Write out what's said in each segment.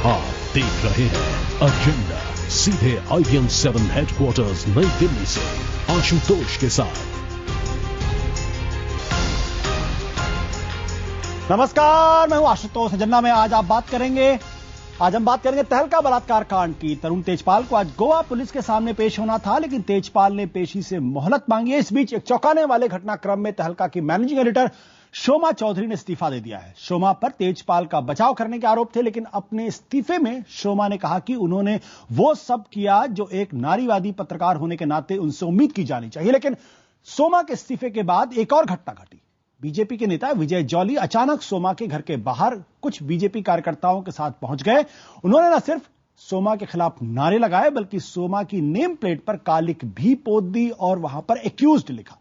आप देख रहे हैं एजेंडा सीधे IVM7 हेडक्वार्टर्स नई दिल्ली से आशुतोष के साथ। नमस्कार, मैं हूं आशुतोष। एजेंडा में आज हम बात करेंगे तहलका बलात्कार कांड की। तरुण तेजपाल को आज गोवा पुलिस के सामने पेश होना था, लेकिन तेजपाल ने पेशी से मोहलत मांगी है। इस बीच एक चौंकाने वाले घटनाक्रम में तहलका की मैनेजिंग एडिटर शोमा चौधरी ने इस्तीफा दे दिया है। शोमा पर तेजपाल का बचाव करने के आरोप थे, लेकिन अपने इस्तीफे में शोमा ने कहा कि उन्होंने वो सब किया जो एक नारीवादी पत्रकार होने के नाते उनसे उम्मीद की जानी चाहिए। लेकिन शोमा के इस्तीफे के बाद एक और घटना घटी। बीजेपी के नेता विजय जॉली अचानक शोमा के घर के बाहर कुछ बीजेपी कार्यकर्ताओं के साथ पहुंच गए। उन्होंने न सिर्फ शोमा के खिलाफ नारे लगाए, बल्कि शोमा की नेम प्लेट पर कालिक भी पोत दी और वहां पर एक्यूज्ड लिखा।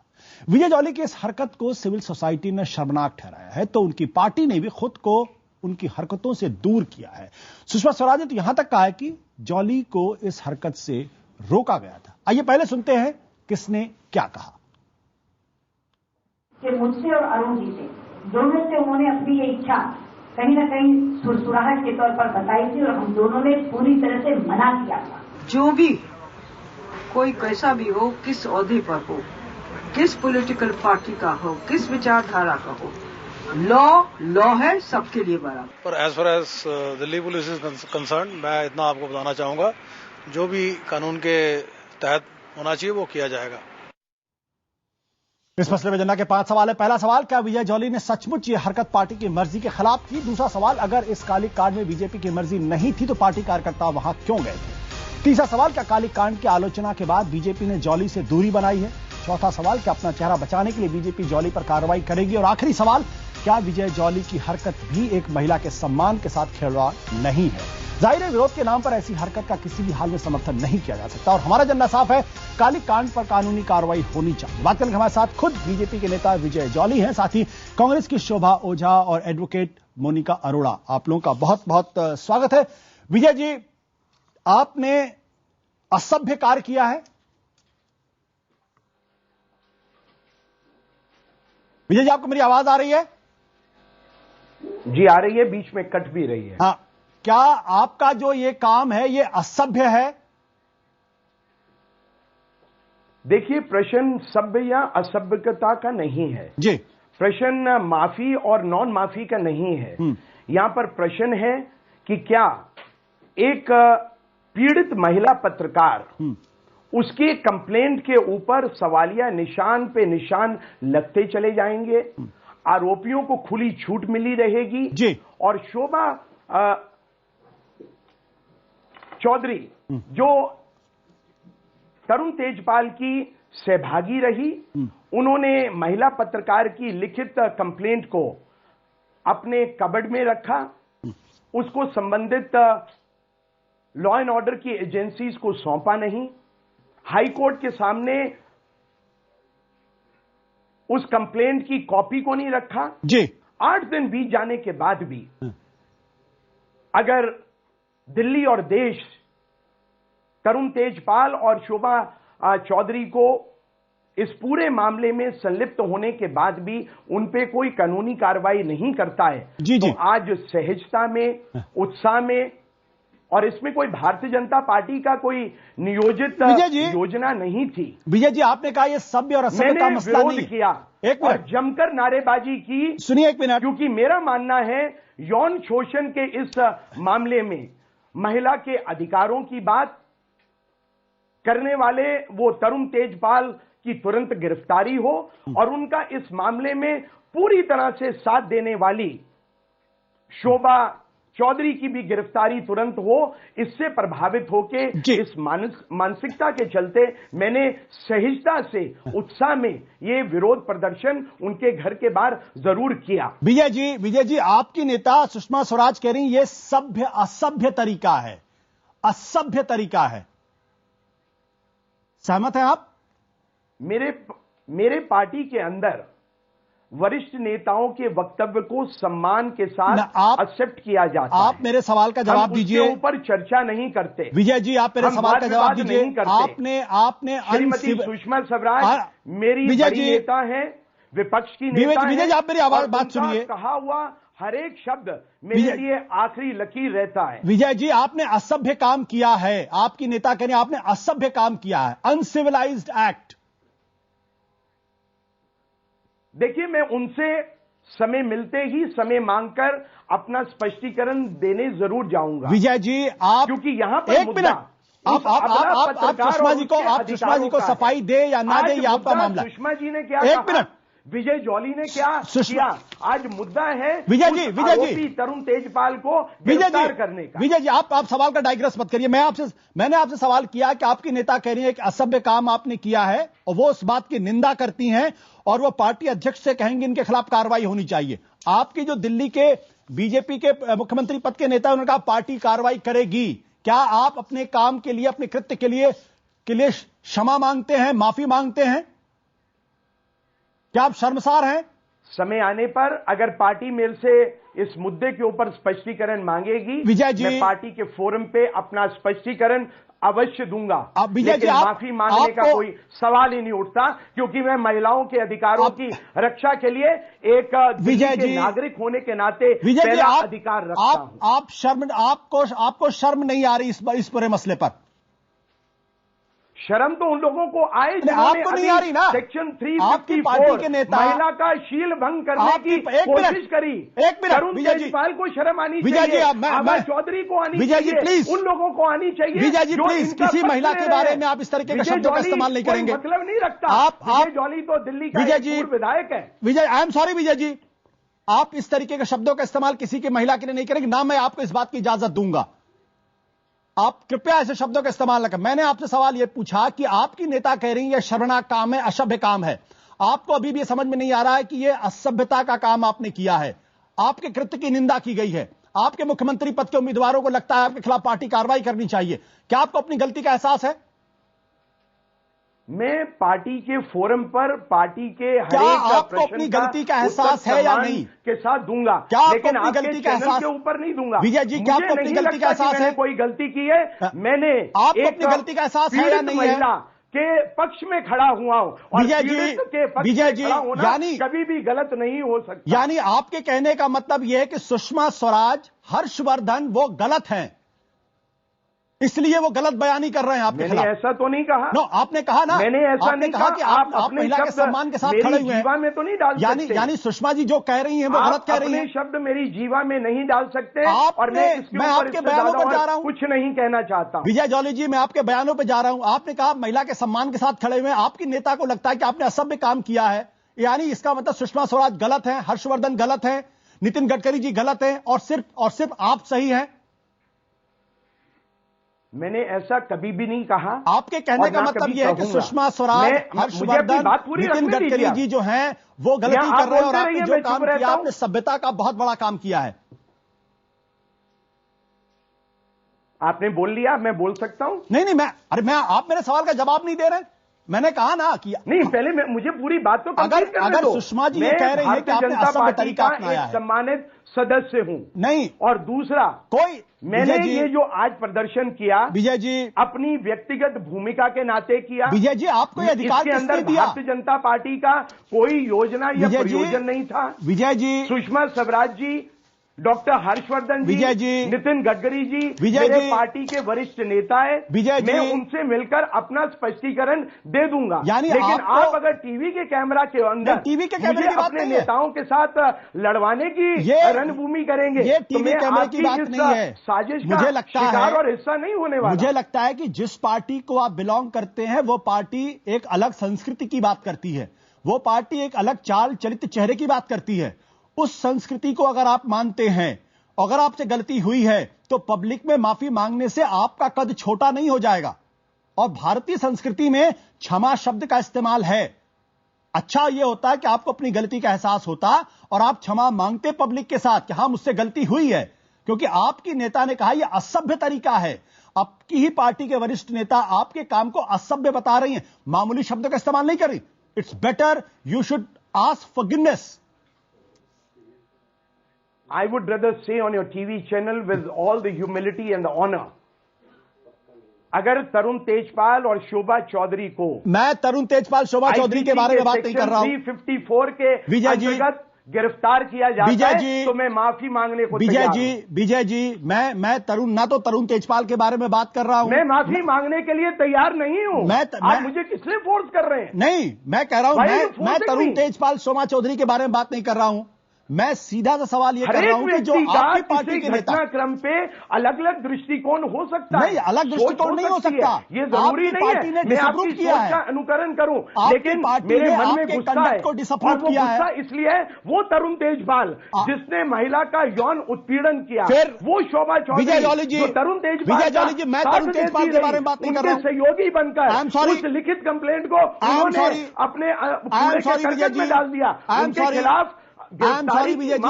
विजय जॉली की इस हरकत को सिविल सोसाइटी ने शर्मनाक ठहराया है, तो उनकी पार्टी ने भी खुद को उनकी हरकतों से दूर किया है। सुषमा स्वराज ने तो यहां तक कहा है कि जॉली को इस हरकत से रोका गया था। आइए पहले सुनते हैं किसने क्या कहा। कि मुझसे और अरुण जी से दोनों से उन्होंने अपनी ये इच्छा कहीं ना कहीं सुरसुराहट के तौर पर बताई थी और हम दोनों ने पूरी तरह से मना किया था। जो भी कोई कैसा भी हो, किस ओहदे पर हो, किस पॉलिटिकल पार्टी का हो, किस विचारधारा का हो, लॉ है सबके लिए बराबर। पर as far as Delhi police is concerned, मैं इतना आपको बताना चाहूंगा, जो भी कानून के तहत होना चाहिए वो किया जाएगा। इस मसले में जनता के 5 सवाल है। पहला सवाल, क्या विजय जॉली ने सचमुच ये हरकत पार्टी की मर्जी के खिलाफ की? दूसरा सवाल, अगर इस कालिक कांड में बीजेपी की मर्जी नहीं थी तो पार्टी कार्यकर्ता वहां क्यों गए थे? तीसरा सवाल, क्या कालिक कांड की आलोचना के बाद बीजेपी ने जॉली से दूरी बनाई है? चौथा सवाल, क्या अपना चेहरा बचाने के लिए बीजेपी जॉली पर कार्रवाई करेगी? और आखिरी सवाल, क्या विजय जॉली की हरकत भी एक महिला के सम्मान के साथ खिलवाड़ नहीं है? जाहिर है, विरोध के नाम पर ऐसी हरकत का किसी भी हाल में समर्थन नहीं किया जा सकता और हमारा एजेंडा साफ है, कालिक कांड पर कानूनी कार्रवाई होनी चाहिए। बात करने के हमारे साथ खुद बीजेपी के नेता विजय जॉली हैं, साथ ही कांग्रेस की शोभा ओझा और एडवोकेट मोनिका अरोड़ा। आप लोगों का बहुत बहुत स्वागत है। विजय जी, आपने असभ्य कार्य किया है। विजय जी, आपको मेरी आवाज आ रही है? जी आ रही है, बीच में कट भी रही है। हाँ, क्या आपका जो ये काम है ये असभ्य है? देखिए, प्रश्न सभ्य या असभ्यता का नहीं है जी। प्रश्न माफी और नॉन माफी का नहीं है। यहां पर प्रश्न है कि क्या एक पीड़ित महिला पत्रकार उसके कंप्लेंट के ऊपर सवालिया निशान पे निशान लगते चले जाएंगे, आरोपियों को खुली छूट मिली रहेगी जी। और शोभा चौधरी जो तरुण तेजपाल की सहभागी रही, उन्होंने महिला पत्रकार की लिखित कंप्लेंट को अपने कबर्ड में रखा, उसको संबंधित लॉ एंड ऑर्डर की एजेंसीज को सौंपा नहीं, हाई कोर्ट के सामने उस कंप्लेंट की कॉपी को नहीं रखा जी। 8 दिन बीत जाने के बाद भी अगर दिल्ली और देश तरुण तेजपाल और शोभा चौधरी को इस पूरे मामले में संलिप्त होने के बाद भी उन पे कोई कानूनी कार्रवाई नहीं करता है जी, तो जी। आज सहजता में, उत्साह में, और इसमें कोई भारतीय जनता पार्टी का कोई नियोजित योजना नहीं थी। विजय जी, आपने कहा यह सभ्य और असभ्य का मसला नहीं। विरोध किया एक और मिनट, जमकर नारेबाजी की। सुनिए एक मिनट। क्योंकि मेरा मानना है यौन शोषण के इस मामले में महिला के अधिकारों की बात करने वाले वो तरुण तेजपाल की तुरंत गिरफ्तारी हो और उनका इस मामले में पूरी तरह से साथ देने वाली शोभा चौधरी की भी गिरफ्तारी तुरंत हो। इससे प्रभावित होके इस मानसिकता के चलते मैंने सहजता से, उत्साह में ये विरोध प्रदर्शन उनके घर के बाहर जरूर किया। विजय जी, आपकी नेता सुषमा स्वराज कह रही ये सभ्य असभ्य तरीका है, असभ्य तरीका है। सहमत हैं आप? मेरे पार्टी के अंदर वरिष्ठ नेताओं के वक्तव्य को सम्मान के साथ एक्सेप्ट किया जाता है। आप मेरे सवाल का जवाब दीजिए। उसके ऊपर चर्चा नहीं करते। विजय जी, आप मेरे सवाल का जवाब दीजिए। आपने श्रीमती सुषमा स्वराज मेरी बड़ी नेता है, विपक्ष की नेता है। विजय जी, आप मेरी बात सुनिए। कहा हुआ हर एक शब्द मेरे लिए आखिरी लकीर रहता है। विजय जी, आपने असभ्य काम किया है, आपकी नेता कह रहे हैं आपने असभ्य काम किया है, अनसिविलाइज्ड एक्ट। देखिए, मैं उनसे समय मिलते ही समय मांगकर अपना स्पष्टीकरण देने जरूर जाऊंगा। विजय जी, आप क्योंकि यहां पर एक मिनट, आप सुषमा जी को सफाई दे या ना दे, ये आपका मामला। सुषमा जी ने क्या एक कहा, मिनट, विजय जॉली ने क्या किया, आज मुद्दा है विजय जी तरुण तेजपाल को गिरफ्तार करने का। विजय जी, आप सवाल का डाइग्रेस मत करिए। मैंने आपसे सवाल किया कि आपकी नेता कह रही है कि असभ्य काम आपने किया है और वो उस बात की निंदा करती हैं और वो पार्टी अध्यक्ष से कहेंगे इनके खिलाफ कार्रवाई होनी चाहिए। आपकी जो दिल्ली के बीजेपी के मुख्यमंत्री पद के नेता, उन्होंने कहा पार्टी कार्रवाई करेगी। क्या आप अपने काम के लिए, अपने कृत्य के लिए क्षमा मांगते हैं, माफी मांगते हैं? क्या आप शर्मसार हैं? समय आने पर अगर पार्टी मेरे से इस मुद्दे के ऊपर स्पष्टीकरण मांगेगी, विजय जी, मैं पार्टी के फोरम पे अपना स्पष्टीकरण अवश्य दूंगा। विजय जी, माफी मांगने का कोई सवाल ही नहीं उठता, क्योंकि मैं महिलाओं के अधिकारों की रक्षा के लिए एक विजय जी नागरिक होने के नाते पहला अधिकार रखता हूं। आपको शर्म नहीं आ रही इस पूरे मसले पर? शर्म तो उन लोगों को आए आपको नहीं आ रही ना। सेक्शन 354 के नेता महिला का शील भंग करने की कोशिश करी। एक मिनट, तरुण तेजपाल को शर्म आनी चाहिए, आभा चौधरी को आनी चाहिए, प्लीज उन लोगों को आनी चाहिए। विजय जी प्लीज, किसी महिला के बारे में आप इस तरीके के शब्दों का इस्तेमाल नहीं करेंगे। मतलब नहीं रखता। विजय जॉली तो दिल्ली का पूर्व विधायक है। विजय, आई एम सॉरी विजय जी, आप इस तरीके के शब्दों का इस्तेमाल किसी की महिला के लिए नहीं करेंगे, ना मैं आपको इस बात की इजाजत दूंगा। आप कृपया ऐसे शब्दों का इस्तेमाल न करें। मैंने आपसे सवाल यह पूछा कि आपकी नेता कह रही है यह शर्मनाक काम है, असभ्य काम है। आपको अभी भी समझ में नहीं आ रहा है कि यह असभ्यता का काम आपने किया है, आपके कृत्य की निंदा की गई है, आपके मुख्यमंत्री पद के उम्मीदवारों को लगता है आपके खिलाफ पार्टी कार्रवाई करनी चाहिए। क्या आपको अपनी गलती का एहसास है? मैं पार्टी के फोरम पर पार्टी के क्या आपको अपनी गलती का एहसास है या नहीं के साथ दूंगा, लेकिन आपकी गलती का एहसास के ऊपर नहीं दूंगा। विजय जी, क्या आपको अपनी गलती का एहसास है? कोई गलती की है मैंने? आपको अपनी गलती का एहसास है या नहीं है? महिला के पक्ष में खड़ा हुआ हूं और विजय जी यानी कभी भी गलत नहीं हो सकता। यानी आपके कहने का मतलब यह है कि सुषमा स्वराज, हर्षवर्धन वो गलत हैं, इसलिए वो गलत बयानी कर रहे हैं आपके खिलाफ। मैंने ऐसा तो नहीं कहा। नो, आपने कहा ना, मैंने ऐसा नहीं कहा कि आप महिला के सम्मान के साथ खड़े हुए हैं। जीवा में तो नहीं डाल सकते। यानी सुषमा जी जो कह रही हैं वो गलत कह रही हैं। अपने शब्द मेरी जीवा में नहीं डाल सकते। और मैं आपके बयानों पर जा रहा हूं, कुछ नहीं कहना चाहता। विजय जॉली जी, मैं आपके बयानों पर जा रहा हूं। आपने कहा महिला के सम्मान के साथ खड़े हुए हैं, आपकी नेता को लगता है कि आपने असभ्य काम किया है, यानी इसका मतलब सुषमा स्वराज गलत है, हर्षवर्धन गलत है, नितिन गडकरी जी गलत है और सिर्फ आप सही हैं। मैंने ऐसा कभी भी नहीं कहा। आपके कहने का मतलब यह है कि सुषमा स्वराज, हर्षवर्धन, नितिन गडकरी जी जो हैं वो गलती कर रहे हैं और आपने जो काम किया, आपने सभ्यता का बहुत बड़ा काम किया है। आपने बोल लिया, मैं बोल सकता हूं? नहीं, आप मेरे सवाल का जवाब नहीं दे रहे। मैंने कहा ना कि नहीं, पहले मुझे पूरी बात तो अगर सुषमा जी ये कह रही है कि आपने असभ्य तरीका अपनाया है, सम्मानित सदस्य हूं नहीं, और दूसरा मैंने ये जो आज प्रदर्शन किया विजय जी अपनी व्यक्तिगत भूमिका के नाते किया। विजय जी, आपको ये अधिकार इसके अंदर भारतीय जनता पार्टी का कोई योजना या प्रयोजन नहीं था। विजय जी, सुषमा स्वराज जी, डॉक्टर हर्षवर्धन जी, नितिन गडकरी जी मेरे पार्टी के वरिष्ठ नेता है। मैं उनसे मिलकर अपना स्पष्टीकरण दे दूंगा। लेकिन आप अगर टीवी के कैमरा के अंदर मुझे अपने नेताओं के साथ लड़वाने की रणभूमि करेंगे, ये टीवी कैमरे की बात नहीं है। साजिश मुझे लगता है और हिस्सा नहीं होने वाला। मुझे लगता है कि जिस पार्टी को आप बिलोंग करते हैं वो पार्टी एक अलग संस्कृति की बात करती है, वो पार्टी एक अलग चाल चरित्र चेहरे की बात करती है। उस संस्कृति को अगर आप मानते हैं, अगर आपसे गलती हुई है तो पब्लिक में माफी मांगने से आपका कद छोटा नहीं हो जाएगा। और भारतीय संस्कृति में क्षमा शब्द का इस्तेमाल है। अच्छा यह होता है कि आपको अपनी गलती का एहसास होता और आप क्षमा मांगते पब्लिक के साथ कि हां मुझसे गलती हुई है, क्योंकि आपकी नेता ने कहा यह असभ्य तरीका है। आपकी ही पार्टी के वरिष्ठ नेता आपके काम को असभ्य बता रही हैं, मामूली शब्द का इस्तेमाल नहीं कर रही। It's better you should ask forgiveness. I would rather say on your TV channel with all the humility and the honor, अगर तरुण तेजपाल और शोभा चौधरी को, मैं तरुण तेजपाल शोभा चौधरी के बारे में बात नहीं कर रहा हूं, 354 के विजय जी गिरफ्तार किया जाता विजय है जी, तो मैं माफी मांगने को विजय तैयार जी, हूं। विजय जी, मैं तरुण तेजपाल के बारे में बात कर रहा हूं। मैं माफी मांगने के लिए तैयार नहीं हूं। आप मुझे किसने फोर्स कर रहे हैं? नहीं, मैं कह रहा हूं, Why are you मैं forcing तरुण me? तेजपाल शोमा चौधरी के बारे में बात नहीं कर रहा हूं। मैं सीधा सा सवाल ये कर रहा हूं कि जो आपकी पार्टी के नेता, घटनाक्रम पे अलग अलग दृष्टिकोण हो सकता है। नहीं, अलग दृष्टिकोण नहीं हो सकता। ये जरूरी आपकी नहीं पार्टी ने है मैं आपकी डिसअप्रूव किया सोच है। का अनुकरण करूं, आपकी लेकिन पार्टी मेरे ने मन में आपके गुस्सा कंडक्ट है को डिसअप्रूव और वो किया है। गुस्सा इसलिए है वो तरुण तेजपाल जिसने महिला का यौन उत्पीड़न किया, फिर वो शोभा चौधरी, विजय जॉली जी, जो तरुण तेजपाल विजय जॉली जी, मैं तरुण तेजपाल के बारे में बात नहीं कर रहा हूं। सहयोगी बनकर I'm sorry. उस लिखित कंप्लेंट को उन्होंने अपने पूरे करकट में डाल दिया। उनके खिलाफ सॉरी विजय जी,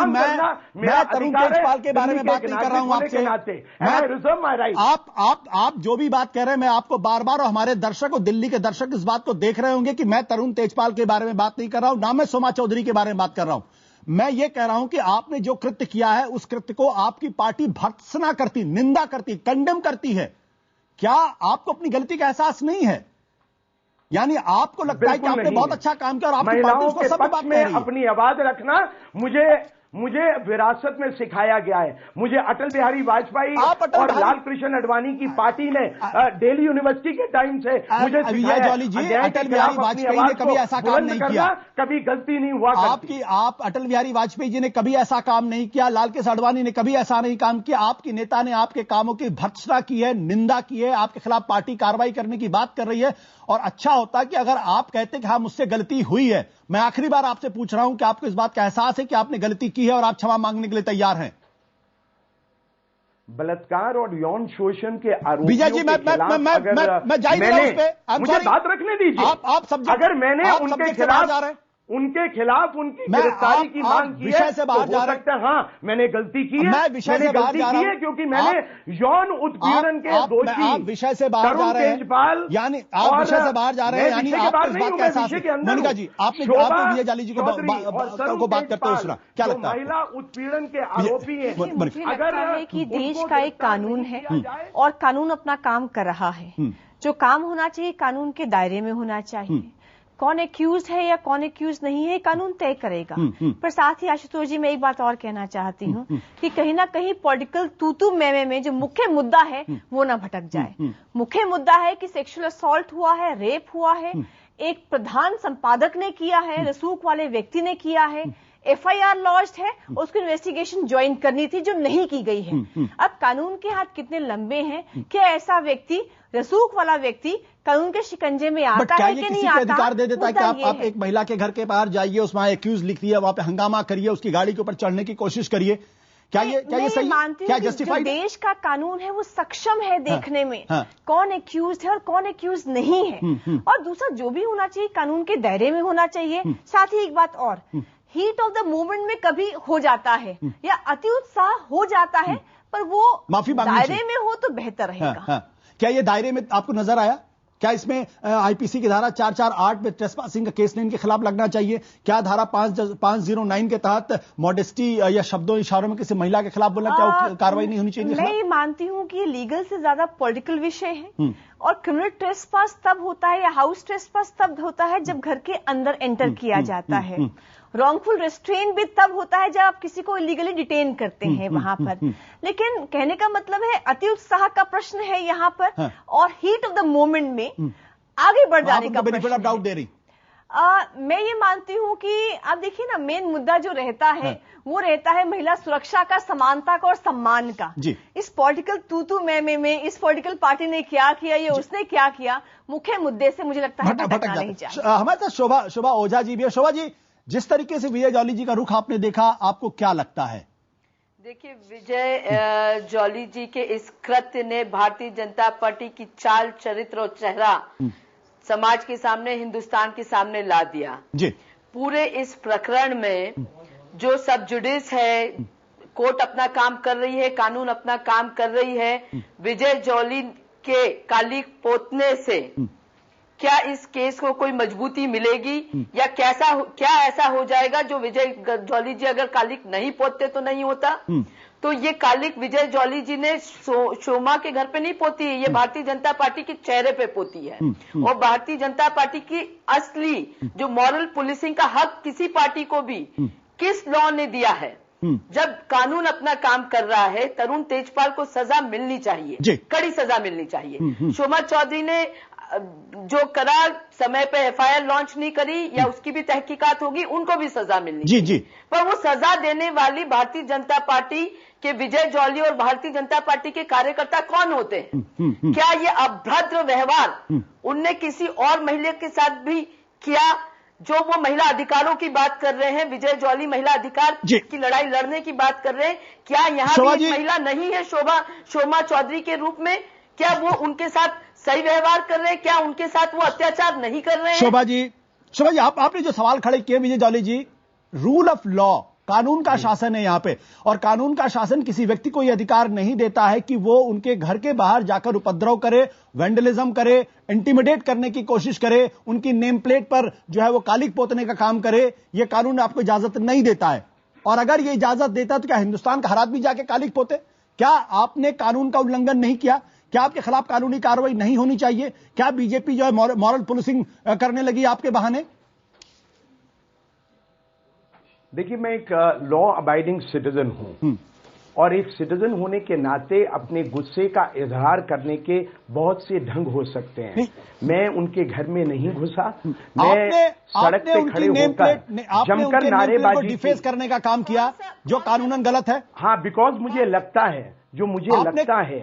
मैं तरुण तेजपाल के बारे में बात नहीं कर रहा हूं आपसे। आप जो भी बात कह रहे हैं, मैं आपको बार बार, और हमारे दर्शक और दिल्ली के दर्शक इस बात को देख रहे होंगे कि मैं तरुण तेजपाल के बारे में बात नहीं कर रहा हूं, ना मैं सोमा चौधरी के बारे में बात कर रहा हूं। मैं ये कह रहा हूं कि आपने जो कृत्य किया है उस कृत्य को आपकी पार्टी भर्त्सना करती, निंदा करती, कंडेम करती है। क्या आपको अपनी गलती का एहसास नहीं है? यानी आपको लगता है कि आपने बहुत अच्छा काम किया और आपकी पार्टी उसको सब बात में अपनी आवाज रखना मुझे विरासत में सिखाया गया है। मुझे अटल बिहारी वाजपेयी और लाल कृष्ण आडवाणी की पार्टी ने दिल्ली यूनिवर्सिटी के टाइम से मुझे विजय जॉली जी, अटल बिहारी वाजपेयी ने कभी ऐसा काम नहीं किया, कभी गलती नहीं हुआ। आप अटल बिहारी वाजपेयी जी ने कभी ऐसा काम नहीं किया, लाल कृष्ण आडवाणी ने कभी ऐसा नहीं काम किया। आपकी नेता ने आपके कामों की भर्त्सना की है, निंदा की है, आपके खिलाफ पार्टी कार्रवाई करने की बात कर रही है। और अच्छा होता कि अगर आप कहते कि हाँ मुझसे गलती हुई है। मैं आखिरी बार आपसे पूछ रहा हूं कि आपको इस बात का एहसास है कि आपने गलती की है और आप क्षमा मांगने के लिए तैयार हैं? बलात्कार और यौन शोषण के आरोपियों विजय जी, मैं जारी रहा हूं उस पे। मुझे बात रखने दीजिए। आप सब्जेक्ट, अगर मैंने उनके खिलाफ उनकी गिरफ्तारी की मांग की है तो हो सकता है हाँ मैंने गलती की है। मैं विषय से बाहर जा रहा हूं क्योंकि मैंने यौन उत्पीड़न के दोषी आप विषय से बाहर जा रहे हैं, यानी आप विषय से बाहर जा रहे हैं, यानी आपको इस बात का एहसास है। मोनिका जी, आपने विजय जाली जी को बात करते हुए सुना, क्या लगता है? महिला उत्पीड़न के आरोपी है। मुझे लगता है कि देश का एक कानून है और कानून अपना काम कर रहा है। जो काम होना चाहिए कानून के दायरे में होना चाहिए। कौन एक्यूज है या कौन एक्यूज नहीं है कानून तय करेगा। पर साथ ही आशुतोष जी, मैं एक बात और कहना चाहती हूँ कि कहीं ना कहीं पॉलिटिकल तू में जो मुख्य मुद्दा है वो ना भटक जाए। मुख्य मुद्दा है कि सेक्सुअल असॉल्ट हुआ है, रेप हुआ है, एक प्रधान संपादक ने किया है, रसूख वाले व्यक्ति ने किया है, FIR लॉन्च्ड है, उसको इन्वेस्टिगेशन ज्वाइन करनी थी जो नहीं की गई है। अब कानून के हाथ कितने लंबे हैं? क्या ऐसा व्यक्ति, रसूख वाला व्यक्ति कानून के शिकंजे में आता है कि नहीं आता? अधिकार दे देता है कि आप एक महिला के घर के बाहर जाइए, उसमें एक्यूज लिख दिया, वहां पे हंगामा करिए, उसकी गाड़ी के ऊपर चढ़ने की कोशिश करिए। क्या ये सही, क्या जस्टिफाइड? देश का कानून है वो सक्षम है देखने में कौन एक्यूज है और कौन एक्यूज नहीं है। और दूसरा जो भी होना चाहिए कानून के दायरे में होना चाहिए। साथ ही एक बात और, हीट ऑफ द मोमेंट में कभी हो जाता है या अति उत्साह हो जाता है, पर वो माफी दायरे में हो तो बेहतर रहेगा। क्या ये दायरे में आपको नजर आया? क्या इसमें आईपीसी की धारा 448 में ट्रेसपासिंग का केस इनके खिलाफ लगना चाहिए? क्या धारा 509 के तहत मॉडेस्टी या शब्दों इशारों में किसी महिला के खिलाफ बोलना, क्या कार्रवाई नहीं होनी चाहिए? मैं ये मानती हूं कि ये लीगल से ज्यादा पॉलिटिकल विषय है और क्रिमिनल ट्रेसपास तब होता है या हाउस ट्रेसपास तब होता है जब घर के अंदर एंटर किया जाता है। रॉन्गफुल रेस्ट्रेन भी तब होता है जब आप किसी को इलीगली डिटेन करते हैं वहां पर। लेकिन कहने का मतलब है अति उत्साह का प्रश्न है यहाँ पर और हीट ऑफ द मोमेंट में आगे बढ़ जाने का बेनिफिट ऑफ डाउट दे रही। मैं ये मानती हूं कि आप देखिए ना, मेन मुद्दा जो रहता है वो रहता है महिला सुरक्षा का, समानता का और सम्मान का। इस पॉलिटिकल तू में इस पॉलिटिकल पार्टी ने क्या किया, ये उसने क्या किया, मुख्य मुद्दे से मुझे लगता है भटकना नहीं चाहिए। हमारे साथ शोभा ओझा जी भी है। शोभा जी, जिस तरीके से विजय जॉली जी का रुख आपने देखा, आपको क्या लगता है? देखिए, विजय जॉली जी के इस कृत्य ने भारतीय जनता पार्टी की चाल, चरित्र और चेहरा समाज के सामने, हिंदुस्तान के सामने ला दिया जी। पूरे इस प्रकरण में जो सब जुडिस है, कोर्ट अपना काम कर रही है, कानून अपना काम कर रही है। विजय जॉली के काली पोतने से क्या इस केस को कोई मजबूती मिलेगी या क्या ऐसा हो जाएगा जो विजय जॉली जी अगर कालिक नहीं पोतते तो नहीं होता? तो ये कालिक विजय जॉली जी ने शोमा के घर पे नहीं पोती है, ये भारतीय जनता पार्टी के चेहरे पे पोती है। और भारतीय जनता पार्टी की असली जो मॉरल पुलिसिंग का हक किसी पार्टी को भी किस लॉ ने दिया है? जब कानून अपना काम कर रहा है, तरुण तेजपाल को सजा मिलनी चाहिए, कड़ी सजा मिलनी चाहिए। शोभा चौधरी ने जो करा, समय पे एफआईआर लॉन्च नहीं करी या उसकी भी तहकीकात होगी, उनको भी सजा मिलनी चाहिए। पर वो सजा देने वाली भारतीय जनता पार्टी के विजय जॉली और भारतीय जनता पार्टी के कार्यकर्ता कौन होते हैं? क्या ये अभद्र व्यवहार उनने किसी और महिला के साथ भी किया? जो वो महिला अधिकारों की बात कर रहे हैं, विजय जॉली महिला अधिकार की लड़ाई लड़ने की बात कर रहे हैं, क्या यहाँ भी महिला नहीं है शोभा चौधरी के रूप में? क्या वो उनके साथ सही व्यवहार कर रहे हैं? क्या उनके साथ वो अत्याचार नहीं कर रहे हैं? शोभा जी आपने जो सवाल खड़े किए Vijay Jolly ji, rule of law, कानून का शासन है यहां पे, और कानून का शासन किसी व्यक्ति को यह अधिकार नहीं देता है कि वो उनके घर के बाहर जाकर उपद्रव करे, वैंडलिज्म करे, इंटिमिडेट करने की कोशिश करे, उनकी नेम प्लेट पर जो है वो कालिक पोतने का काम करे। यह कानून आपको इजाजत नहीं देता है। और अगर यह इजाजत देता तो क्या हिंदुस्तान का हर आदमी जाके कालिक पोते? क्या आपने कानून का उल्लंघन नहीं किया? क्या आपके खिलाफ कानूनी कार्रवाई नहीं होनी चाहिए? क्या बीजेपी जो है मॉरल पुलिसिंग करने लगी आपके बहाने? देखिए, मैं एक लॉ अबाइडिंग सिटीजन हूं और एक सिटीजन होने के नाते अपने गुस्से का इजहार करने के बहुत से ढंग हो सकते हैं। मैं उनके घर में नहीं घुसा, मैं सड़क पे खड़े होकर जमकर नारेबाजी डिफेस करने का काम किया जो कानूनन गलत है। हाँ, बिकॉज मुझे लगता है, लगता है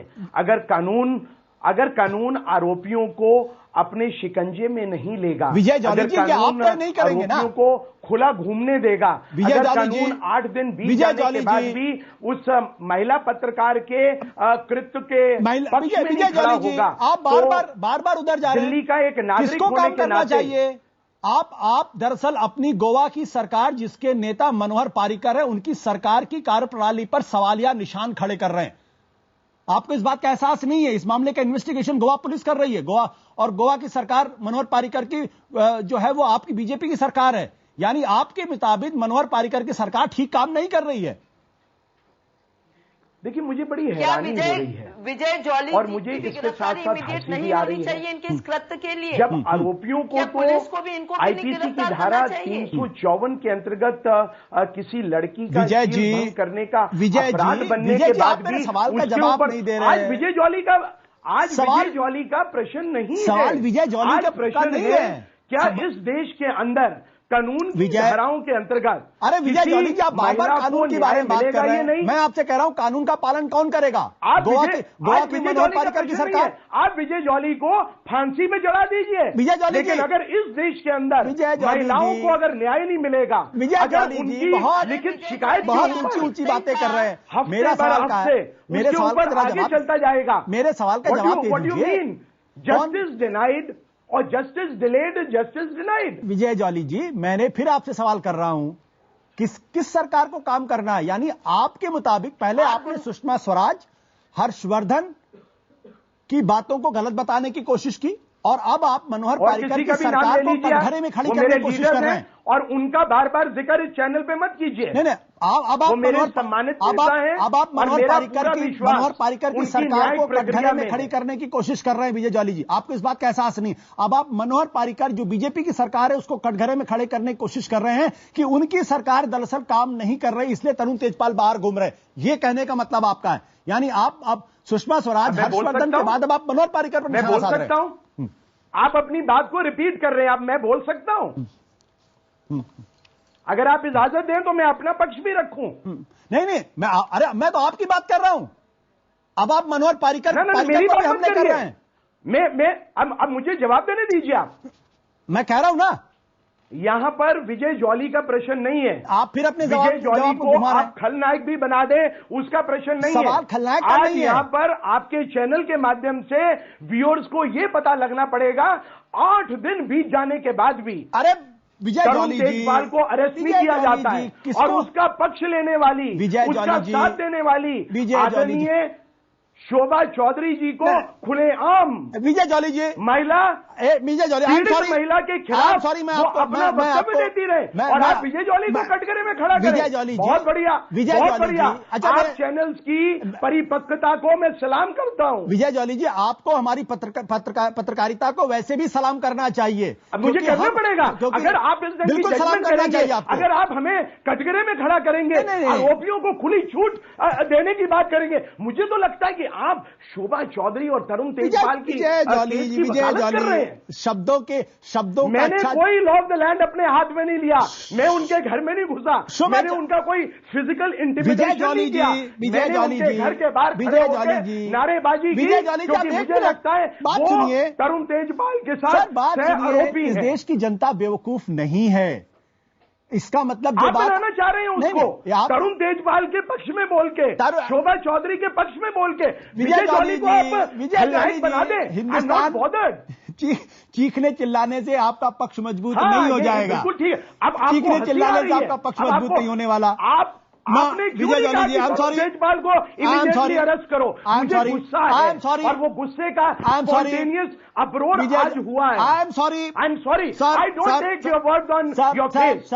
अगर कानून आरोपियों को अपने शिकंजे में नहीं लेगा, विजय जॉली जी, क्या आप नहीं करेंगे ना? आरोपियों को खुला घूमने देगा, अगर कानून 8 दिन बीत जाने के बाद भी उस महिला पत्रकार के कृत्य के पक्ष में नहीं खड़ा होगा, आप बार बार उधर जा रहे हैं। दिल्ली का एक नागरिक होने के नाते आप दरअसल अपनी गोवा की सरकार, जिसके नेता मनोहर पारिकर है, उनकी सरकार की कार्यप्रणाली पर सवालिया निशान खड़े कर रहे हैं। आपको इस बात का एहसास नहीं है? इस मामले का इन्वेस्टिगेशन गोवा पुलिस कर रही है। गोवा की सरकार मनोहर पारिकर की जो है वो आपकी बीजेपी की सरकार है, यानी आपके मुताबिक मनोहर पारिकर की सरकार ठीक काम नहीं कर रही है। देखिए, मुझे बड़ी हैरानी हो रही है विजय जॉली, और मुझे इसके साथ साथ हंसी भी आ रही है इनके इस कृत्य के लिए। जब आरोपियों को तो आईपीसी की धारा 354 के अंतर्गत किसी लड़की का भंग करने का अपराध बनने के बाद भी सवाल का जवाब नहीं दे रहे हैं। आज विजय जॉली का प्रश्न नहीं है, सवाल विजय जॉली का प्रश्न नहीं है। क्या इस देश के अंदर कानून की धाराओं के अंतर्गत, अरे विजय जॉली जी, आप बार-बार कानून के बारे में बात कर रहे हैं। मैं आपसे कह रहा हूं, कानून का पालन कौन करेगा? गोवा की मनोहर पारिकर की सरकार। आप विजय जॉली को फांसी में चढ़ा दीजिए विजय जॉली, लेकिन अगर इस देश के अंदर महिलाओं को अगर न्याय नहीं मिलेगा, विजय जॉली जी बहुत लिखित शिकायत, बहुत ऊंची बातें कर रहे हैं। मेरा सवाल का आगे चलता जाएगा। मेरे सवाल का जवाब दीजिए। जस्टिस डिनाइड और जस्टिस डिलेड, जस्टिस डिनाइड। विजय जॉली जी, मैंने फिर आपसे सवाल कर रहा हूं, किस सरकार को काम करना है? यानी आपके मुताबिक पहले आपने सुषमा स्वराज, हर्षवर्धन की बातों को गलत बताने की कोशिश की, और अब आप मनोहर पारिकर की सरकार को कटघरे में खड़ी करने की कोशिश कर रहे हैं। और उनका बार बार जिक्र इस चैनल पे मत कीजिए। नहीं, अब आप मेरे सम्मानित नेता हैं, अब आप मनोहर पारिकर की सरकार को कटघरे में खड़ी करने की कोशिश कर रहे हैं। विजय जॉली जी, आपको इस बात का एहसास नहीं? अब आप मनोहर पारिकर, जो बीजेपी की सरकार है, उसको कटघरे में खड़े करने की कोशिश कर रहे हैं कि उनकी सरकार दरअसल काम नहीं कर रही, इसलिए तरुण तेजपाल बाहर घूम रहे। ये कहने का मतलब आपका है? यानी आप सुषमा स्वराज, हर्षवर्धन के बाद अब आप मनोहर पारिकर पर निशाना साध रहे हैं। आप अपनी बात को रिपीट कर रहे हैं। अब मैं बोल सकता हूं? अगर आप इजाजत दें तो मैं अपना पक्ष भी रखूं। नहीं, मैं तो आपकी बात कर रहा हूं। अब आप मनोहर पारिकर पर हमले कर रहे हैं। अब मुझे जवाब देने दीजिए। आप, मैं कह रहा हूं ना, यहां पर विजय जॉली का प्रश्न नहीं है। आप फिर अपने विजय जॉली को आप खलनायक भी बना दें, उसका प्रश्न नहीं है। सवाल खलनायक का नहीं है। यहां पर आपके चैनल के माध्यम से व्यूअर्स को यह पता लगना पड़ेगा, 8 दिन बीत जाने के बाद भी अरे विजय जॉली तेजपाल को अरेस्ट नहीं किया जाता है, और उसका पक्ष लेने वाली, उसका साथ देने वाली आदरणीय शोभा चौधरी जी को खुलेआम विजय जॉली जी महिला विजय जॉली पीड़ित महिला के खिलाफ सॉरी मैं वो अपना वक्तव्य देती रहे और आप विजय जॉली को कटघरे में खड़ा करें। विजय जॉली जी बहुत बढ़िया, बहुत बढ़िया। अच्छा, आप चैनल्स की परिपक्वता को मैं सलाम करता हूं। विजय जॉली जी, आपको हमारी पत्रकारिता को वैसे भी सलाम करना चाहिए। मुझे करना पड़ेगा। अगर आप इस बिल्कुल सलाम करना चाहिए आपको। अगर आप हमें कटघरे में खड़ा करेंगे, आरोपियों को खुली छूट देने की बात करेंगे, मुझे तो लगता है कि आप शोभा चौधरी और तरुण तेजपाल की विजय जॉली शब्दों मैंने कोई लॉ ऑफ द लैंड अपने हाथ में नहीं लिया, मैं उनके घर में नहीं घुसा, मैंने उनका कोई फिजिकल इंटिमिडेशन नहीं किया, मैंने उनके घर के बाहर खड़े होकर नारेबाजी की, क्योंकि मुझे लगता है वो तरुण तेजपाल के साथ आरोपी है। इस देश की जनता बेवकूफ नहीं है, इसका मतलब आप बनाना चाह रहे हैं उसको तरुण तेजपाल के पक्ष में बोल के, शोभा चौधरी के पक्ष में बोल के विजय जॉली को आप खलनायक बना दें। हिंदुस्तान चीखने चिल्लाने से आपका पक्ष मजबूत नहीं हो जाएगा। बिल्कुल ठीक है। अब चीखने चिल्लाने से आपका पक्ष मजबूत नहीं होने वाला। आपने क्यों नहीं कहा कि तेजपाल को इमीडिएटली अरेस्ट करो? मुझे गुस्सा है और वो गुस्से का स्पॉन्टेनियस अपरोध आज हुआ है। I am sorry I don't take your words on your face.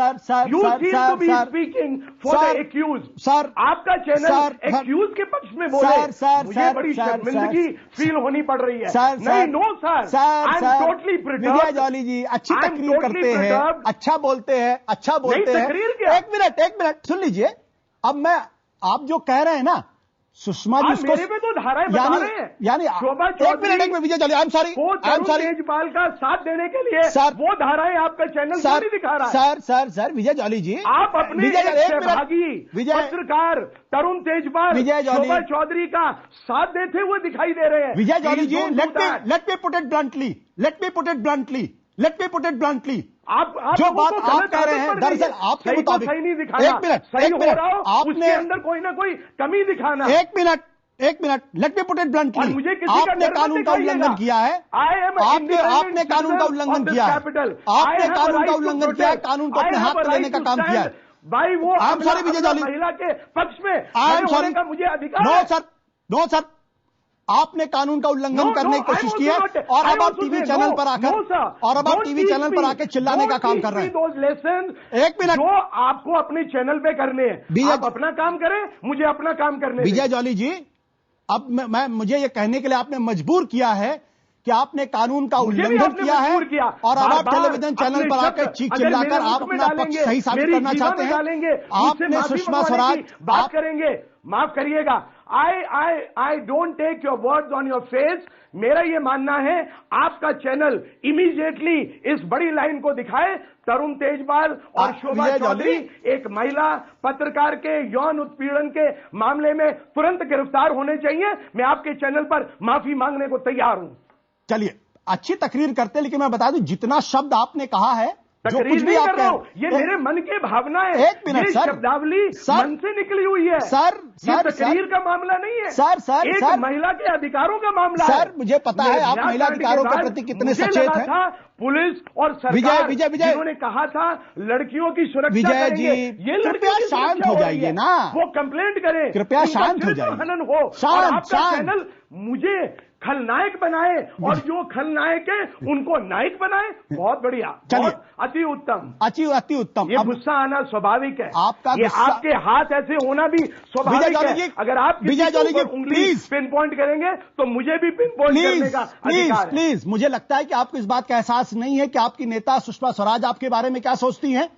You seem to be speaking for the accuse. सर, आपका चैनल एक्यूज के पक्ष में बोले, मुझे बड़ी शर्मिंदगी फील होनी पड़ रही है। नहीं, no sir, I am totally perturbed. Vijay Jolly ji अच्छी तकरीर करते हैं, अच्छा बोलते हैं, अच्छा बोलते हैं। एक मिनट सुन लीजिए। अब आप जो कह रहे हैं ना, सुषमा जी उसको मेरे पे तो धाराएं बता रहे हैं, यानी शोभा चौधरी एक minute Vijay jolly, I am sorry Tejpal का साथ देने के लिए वो धाराएं आपका चैनल नहीं दिखा रहा है। सर विजय जॉली जी, आप अपने सहभागी पत्रकार तरुण तेजपाल शोभा चौधरी का साथ देते हुए दिखाई दे रहे हैं। Vijay Jolly ji, let me put it bluntly, आप जो बात आप कह रहे हैं, दरअसल आपके मुताबिक सही नहीं दिखाना, एक मिनट आपने अंदर कोई ना कोई कमी दिखाना। एक minute late me put it bluntly, मुझे किसी आपने कानून का उल्लंघन किया है। आपने कानून का उल्लंघन किया है, आपने कानून का उल्लंघन किया है, कानून को अपने हाथ में लेने का काम किया है। भाई वो आई एम सॉरी विजय जॉली, महिला के पक्ष में आई एम सॉरी का मुझे अधिकार। नो सर, आपने कानून का उल्लंघन करने की कोशिश की है और अब आप टीवी चैनल पर आकर चिल्लाने का काम कर रहे हैं। एक मिनट, जो आपको अपने चैनल पे करने हैं, आप अपना काम करें, मुझे अपना काम करने। विजय जॉली जी, अब मुझे ये कहने के लिए आपने मजबूर किया है कि आपने कानून का उल्लंघन किया है और अब आप टेलीविजन चैनल पर आकर चीख चिल्लाकर आप अपना पक्ष सही साबित करना चाहते हैं। आपने सुषमा स्वराज बात करेंगे, माफ करिएगा, I don't take your words on your face. मेरा यह मानना है आपका चैनल इमीडिएटली इस बड़ी लाइन को दिखाए, तरुण तेजपाल और शोभा चौधरी एक महिला पत्रकार के यौन उत्पीड़न के मामले में तुरंत गिरफ्तार होने चाहिए। मैं आपके चैनल पर माफी मांगने को तैयार हूं। चलिए, अच्छी तकरीर करते, लेकिन मैं बता दूं जितना शब्द आपने कहा है, तकरीर नहीं कर रहा हूं, ये मेरे मन की भावना है। एक मिनट सर, शब्दावली मन से निकली हुई है सर। ये तकरीर का मामला नहीं है सर, एक महिला के अधिकारों का मामला है। सर, मुझे पता है आप महिला अधिकारों के प्रति कितने सचेत हैं। पुलिस और सरकार जिन्होंने कहा था लड़कियों की सुरक्षा करेंगे, ये कृपया शांत हो जाइए ना, वो कंप्लेंट करें, कृपया शांत हो जाइए, हनन हो। और आपका चैनल मुझे खलनायक बनाए और जो खलनायक है उनको नायक बनाए, बहुत बढ़िया, बहुत अति उत्तम। ये गुस्सा आना स्वाभाविक है, आपका ये आपके हाथ ऐसे होना भी स्वाभाविक है। अगर आप उंगली पिन पॉइंट करेंगे तो मुझे भी पिन पॉइंट करने का अधिकार है। प्लीज, मुझे लगता है कि आपको इस बात का एहसास नहीं है कि आपकी नेता सुषमा स्वराज आपके बारे में क्या सोचती हैं।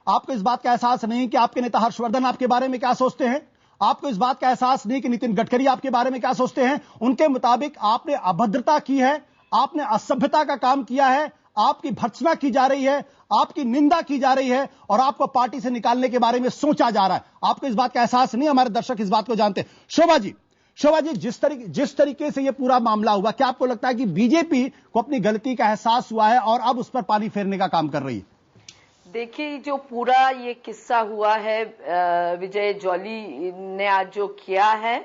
आपको इस बात का एहसास नहीं कि आपके नेता हर्षवर्धन आपके बारे में क्या सोचते हैं। आपको इस बात का एहसास नहीं कि नितिन गडकरी आपके बारे में क्या सोचते हैं। उनके मुताबिक आपने अभद्रता की है, आपने असभ्यता का काम किया है, आपकी भर्त्सना की जा रही है, आपकी निंदा की जा रही है और आपको पार्टी से निकालने के बारे में सोचा जा रहा है। आपको इस बात का एहसास नहीं, हमारे दर्शक इस बात को जानते हैं। शोभा जी, जिस तरीके से यह पूरा मामला हुआ, क्या आपको लगता है कि बीजेपी को अपनी गलती का एहसास हुआ है और अब उस पर पानी फेरने का काम कर रही है? देखिए, जो पूरा ये किस्सा हुआ है, विजय जॉली ने आज जो किया है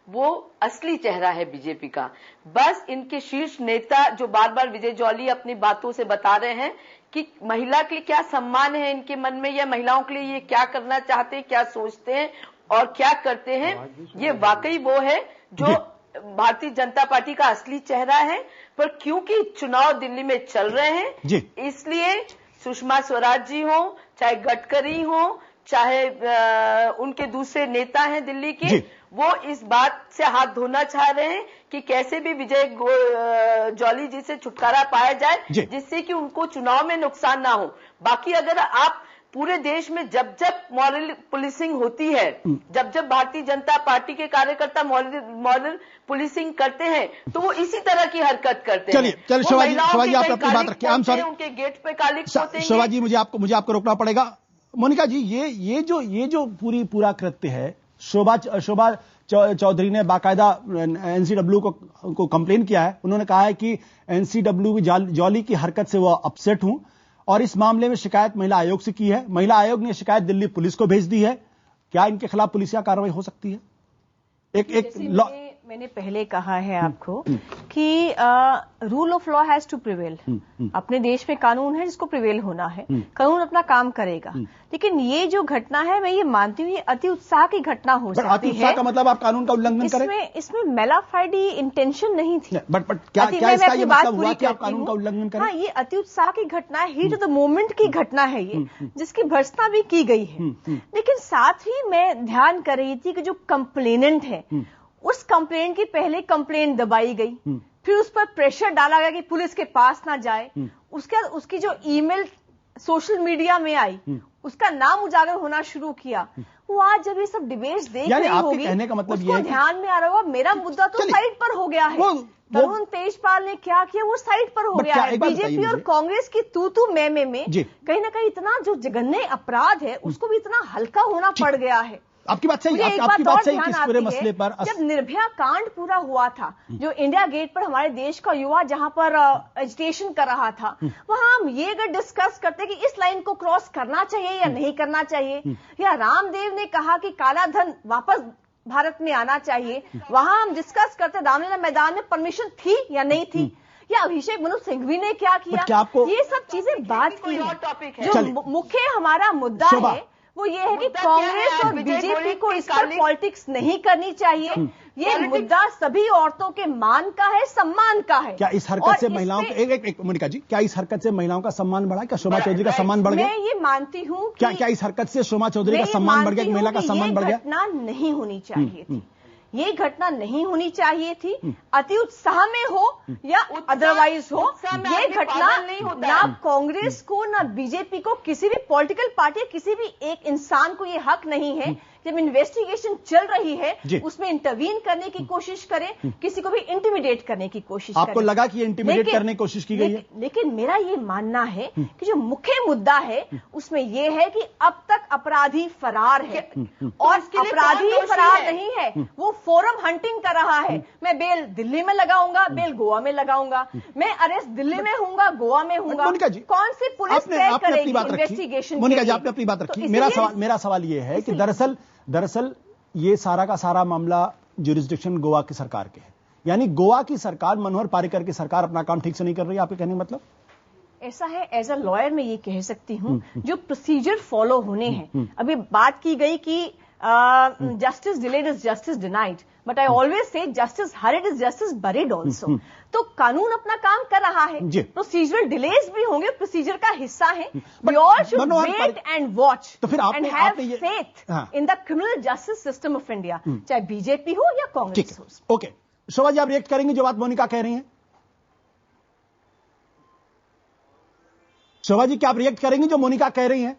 वो असली चेहरा है बीजेपी का। बस इनके शीर्ष नेता जो बार बार विजय जॉली अपनी बातों से बता रहे हैं कि महिला के लिए क्या सम्मान है इनके मन में, या महिलाओं के लिए ये क्या करना चाहते हैं, क्या सोचते हैं और क्या करते हैं, ये वाकई वो है जो भारतीय जनता पार्टी का असली चेहरा है, पर क्योंकि चुनाव दिल्ली में चल रहे हैं इसलिए सुषमा स्वराज जी हो, चाहे गडकरी हो, चाहे उनके दूसरे नेता हैं दिल्ली के, वो इस बात से हाथ धोना चाह रहे हैं कि कैसे भी विजय जॉली जी से छुटकारा पाया जाए, जिससे कि उनको चुनाव में नुकसान ना हो। बाकी अगर आप पूरे देश में जब जब मॉरल पुलिसिंग होती है, जब जब भारतीय जनता पार्टी के कार्यकर्ता मॉरल पुलिसिंग करते हैं, तो वो इसी तरह की हरकत करते हैं। चलिए शिवाजी आप अपनी बात रखिए। आई एम सॉरी, उनके गेट पे कालिक पोतेंगे। शिवाजी मुझे आपको रोकना पड़ेगा। मोनिका जी, ये जो पूरा कृत्य है, शोभा चौधरी ने बाकायदा एनसीडब्ल्यू को कंप्लेन किया है। उन्होंने कहा है कि एनसीडब्ल्यू जॉली की हरकत से वो अपसेट हूं और इस मामले में शिकायत महिला आयोग से की है। महिला आयोग ने शिकायत दिल्ली पुलिस को भेज दी है। क्या इनके खिलाफ पुलिसिया कार्रवाई हो सकती है? मैंने पहले कहा है आपको कि rule of law has to prevail. अपने देश में कानून है जिसको प्रिवेल होना है, कानून अपना काम करेगा। लेकिन ये जो घटना है, मैं ये मानती हूँ ये अति उत्साह की घटना हो सकती है। अति उत्साह का मतलब आप कानून का उल्लंघन करें? इसमें मेलाफाइडी इंटेंशन नहीं थी। बट क्या इसका ये मतलब हुआ कि आप कानून का उल्लंघन करें? हाँ, ये अति उत्साह की घटना है, हीट ऑफ द मोमेंट की घटना है ये, जिसकी भर्त्सना भी की गई है। लेकिन साथ ही मैं ध्यान कर रही थी कि जो कंप्लेनेंट है, उस कंप्लेंट की पहले कंप्लेंट दबाई गई, फिर उस पर प्रेशर डाला गया कि पुलिस के पास ना जाए। उसकी जो ईमेल सोशल मीडिया में आई, उसका नाम उजागर होना शुरू किया। वो आज जब ये सब डिबेट्स देख रही होगी, कहने का मतलब उसको ध्यान में आ रहा होगा मेरा मुद्दा तो साइड पर हो गया है। तरुण तेजपाल ने क्या किया, वो साइड पर हो गया है। बीजेपी और कांग्रेस की तू मैं में कहीं ना कहीं इतना जो जघन्य अपराध है उसको भी इतना हल्का होना पड़ गया है। आपकी बात सही, आपकी बात सही किस पूरे मसले पर। जब निर्भया कांड पूरा हुआ था, जो इंडिया गेट पर हमारे देश का युवा जहां पर एजिटेशन कर रहा था, वहां हम ये अगर डिस्कस करते कि इस लाइन को क्रॉस करना चाहिए या नहीं करना चाहिए, या रामदेव ने कहा कि काला धन वापस भारत में आना चाहिए, वहां हम डिस्कस करते रामलीला मैदान में परमिशन थी या नहीं थी, या अभिषेक मनु सिंघवी ने क्या किया, ये सब चीजें बात की है। जो मुख्य हमारा मुद्दा है वो ये है कि कांग्रेस और बीजेपी को इस पर पॉलिटिक्स नहीं करनी चाहिए। ये मुद्दा सभी औरतों के मान का है, सम्मान का है। क्या इस हरकत से महिलाओं का एक मोनिका जी, क्या इस हरकत से महिलाओं का सम्मान बढ़ा? क्या शोभा चौधरी का सम्मान बढ़ गया? मैं ये मानती हूँ क्या इस हरकत से शोभा चौधरी का सम्मान बढ़ गया, महिला का सम्मान बढ़ गया? घटना नहीं होनी चाहिए थी, ये घटना नहीं होनी चाहिए थी। अति उत्साह में हो या अदरवाइज हो, ये घटना ना कांग्रेस को ना बीजेपी को, किसी भी पॉलिटिकल पार्टी, किसी भी एक इंसान को ये हक नहीं है जब इन्वेस्टिगेशन चल रही है उसमें इंटरवीन करने की कोशिश करें, किसी को भी इंटिमिडेट करने की कोशिश करें। आपको लगा कि ये इंटिमिडेट करने की कोशिश की गई है? लेकिन मेरा ये मानना है कि जो मुख्य मुद्दा है उसमें यह है कि अब तक अपराधी फरार है, और अपराधी फरार नहीं है, वो फोरम हंटिंग कर रहा है। मैं बेल दिल्ली में लगाऊंगा, बेल गोवा में लगाऊंगा, मैं अरेस्ट दिल्ली में हूंगा, गोवा में हूंगा। कौन सी पुलिस तय करेगी इन्वेस्टिगेशन? मोनिका जी, आपने अपनी बात रखी। मेरा सवाल यह है कि दरअसल ये सारा का सारा मामला ज्यूरिसडिक्शन गोवा की सरकार के है, यानी गोवा की सरकार, मनोहर पर्रिकर की सरकार अपना काम ठीक से नहीं कर रही है। आपके कहने का मतलब ऐसा है? एज अ लॉयर मैं ये कह सकती हूं जो प्रोसीजर फॉलो होने हैं। अभी बात की गई कि justice delayed is justice denied, but I always say justice hurried is justice buried also. तो कानून अपना काम कर रहा है, प्रोसीजरल डिलेज भी होंगे, प्रोसीजर का हिस्सा है। We all should wait and watch and have faith in the criminal justice system of India, चाहे बीजेपी हो या कांग्रेस हो। ओके, शोभा जी, आप रिएक्ट करेंगे जो बात मोनिका कह रही हैं? शोभा जी, क्या आप रिएक्ट करेंगे जो मोनिका कह रही हैं?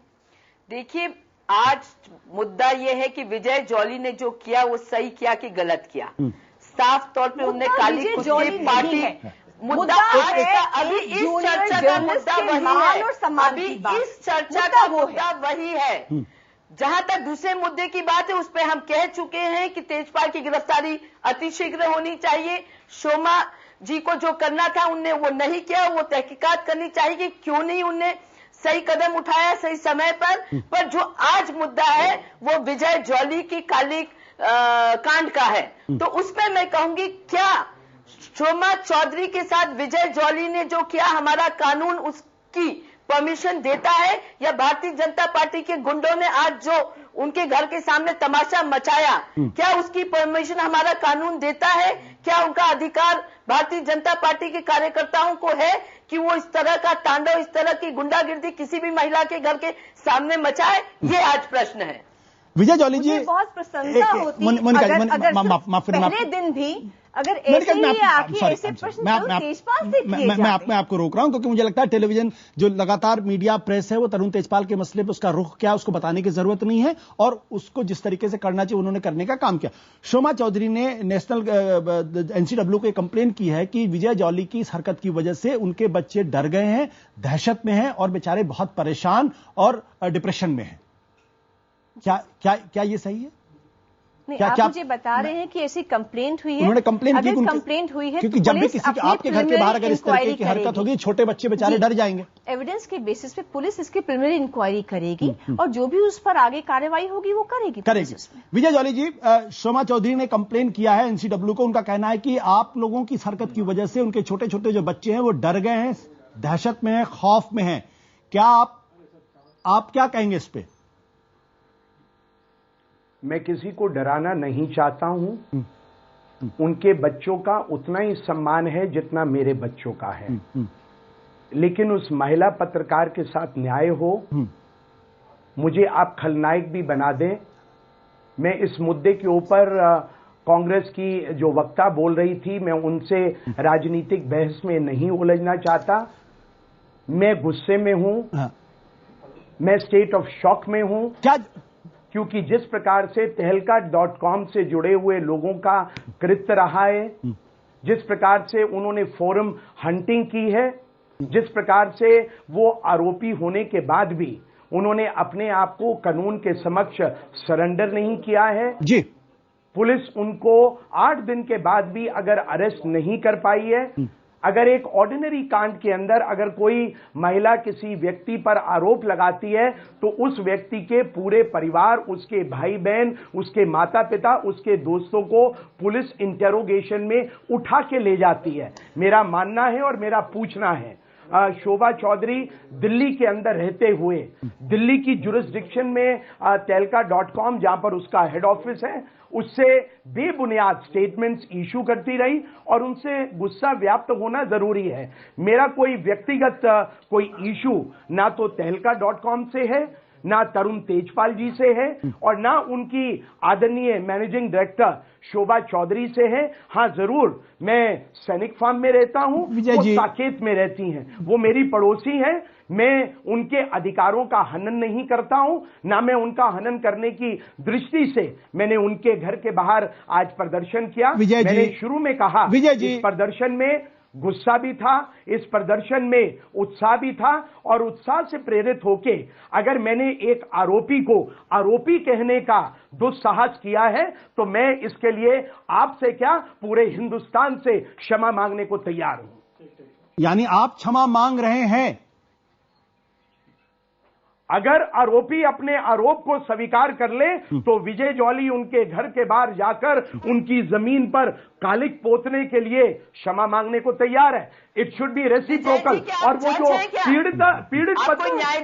देखिए, आज मुद्दा यह है कि विजय जॉली ने जो किया वो सही किया कि गलत किया। साफ तौर पे उन्होंने काली कुत्ते पार्टी मुद्दा अभी इस चर्चा का मुद्दा वही है, अभी इस चर्चा का मुद्दा वही है। जहां तक दूसरे मुद्दे की बात है, उस पर हम कह चुके हैं कि तेजपाल की गिरफ्तारी अतिशीघ्र होनी चाहिए। शोमा जी को जो करना था उनने वो नहीं किया, वो तहकीकात करनी चाहिए कि क्यों नहीं उनने सही कदम उठाया सही समय पर जो आज मुद्दा है वो विजय जॉली की काली कांड का है। तो उस पर मैं कहूंगी, क्या शोमा चौधरी के साथ विजय जॉली ने जो किया, हमारा कानून उसकी परमिशन देता है, या भारतीय जनता पार्टी के गुंडों ने आज जो उनके घर के सामने तमाशा मचाया, क्या उसकी परमिशन हमारा कानून देता है? क्या उनका अधिकार भारतीय जनता पार्टी के कार्यकर्ताओं को है कि वो इस तरह का तांडव, इस तरह की गुंडागिर्दी किसी भी महिला के घर के सामने मचाए? ये आज प्रश्न है। विजय जॉली जी, बहुत प्रसन्नता होती अगर पहले दिन भी अगर ऐसे ही आखिर ऐसे प्रश्न तेजपाल से किए जाते। मैं आपको रोक रहा हूं क्योंकि मुझे लगता है टेलीविजन जो लगातार मीडिया प्रेस है वो तरुण तेजपाल के मसले पर उसका रुख क्या उसको बताने की जरूरत नहीं है और उसको जिस तरीके से करना चाहिए उन्होंने करने का काम किया। शोमा चौधरी ने नेशनल एनसीडब्ल्यू को कंप्लेन की है कि विजय जॉली की इस हरकत की वजह से उनके बच्चे डर गए हैं, दहशत में हैं और बेचारे बहुत परेशान और डिप्रेशन में हैं। क्या ये सही है? नहीं, आप मुझे बता रहे हैं कि ऐसी कंप्लेंट हुई है। उन्होंने कंप्लेंट की, कंप्लेंट हुई है क्योंकि जब भी किसी आपके घर के बाहर अगर इस तरीके की हरकत होगी छोटे बच्चे बेचारे डर जाएंगे। एविडेंस के बेसिस पे पुलिस इसकी प्रिलिमिनरी इंक्वायरी करेगी और जो भी उस पर आगे कार्रवाई होगी वो करेगी। विजय जॉली जी, शोमा चौधरी ने कंप्लेन किया है एनसीडब्ल्यू को। उनका कहना है कि आप लोगों की इस हरकत की वजह से उनके छोटे छोटे जो बच्चे हैं वो डर गए हैं, दहशत में हैं, खौफ में हैं। क्या आप क्या कहेंगे इस पे? मैं किसी को डराना नहीं चाहता हूं। उनके बच्चों का उतना ही सम्मान है जितना मेरे बच्चों का है, लेकिन उस महिला पत्रकार के साथ न्याय हो। मुझे आप खलनायक भी बना दें। मैं इस मुद्दे के ऊपर कांग्रेस की जो वक्ता बोल रही थी, मैं उनसे राजनीतिक बहस में नहीं उलझना चाहता। मैं गुस्से में हूं, मैं स्टेट ऑफ शॉक में हूं। क्योंकि जिस प्रकार से तहलका.com से जुड़े हुए लोगों का कृत्य रहा है, जिस प्रकार से उन्होंने फोरम हंटिंग की है, जिस प्रकार से वो आरोपी होने के बाद भी उन्होंने अपने आप को कानून के समक्ष सरेंडर नहीं किया है जी। पुलिस उनको 8 दिन के बाद भी अगर अरेस्ट नहीं कर पाई है, अगर एक ऑर्डिनरी कांड के अंदर अगर कोई महिला किसी व्यक्ति पर आरोप लगाती है तो उस व्यक्ति के पूरे परिवार, उसके भाई बहन, उसके माता पिता, उसके दोस्तों को पुलिस इंटेरोगेशन में उठा के ले जाती है। मेरा मानना है और मेरा पूछना है, शोभा चौधरी दिल्ली के अंदर रहते हुए दिल्ली की जुरिस्डिक्शन में तहलका.com जहां पर उसका हेड ऑफिस है, उससे बेबुनियाद स्टेटमेंट्स इशू करती रही और उनसे गुस्सा व्याप्त होना जरूरी है। मेरा कोई व्यक्तिगत कोई इशू ना तो तहलका.com से है, ना तरुण तेजपाल जी से है और ना उनकी आदरणीय मैनेजिंग डायरेक्टर शोभा चौधरी से है। हां, जरूर मैं सैनिक फार्म में रहता हूं, वो साकेत में रहती हैं, वो मेरी पड़ोसी हैं। मैं उनके अधिकारों का हनन नहीं करता हूं, ना मैं उनका हनन करने की दृष्टि से मैंने उनके घर के बाहर आज प्रदर्शन किया। मैंने शुरू में कहा इस प्रदर्शन में गुस्सा भी था, इस प्रदर्शन में उत्साह भी था और उत्साह से प्रेरित होके अगर मैंने एक आरोपी को आरोपी कहने का दुस्साहस किया है तो मैं इसके लिए आपसे क्या पूरे हिंदुस्तान से क्षमा मांगने को तैयार हूं। यानी आप क्षमा मांग रहे हैं? अगर आरोपी अपने आरोप को स्वीकार कर ले तो विजय जॉली उनके घर के बाहर जाकर उनकी जमीन पर कालिक पोतने के लिए क्षमा मांगने को तैयार है। It should be reciprocal. और वो जो पीड़ित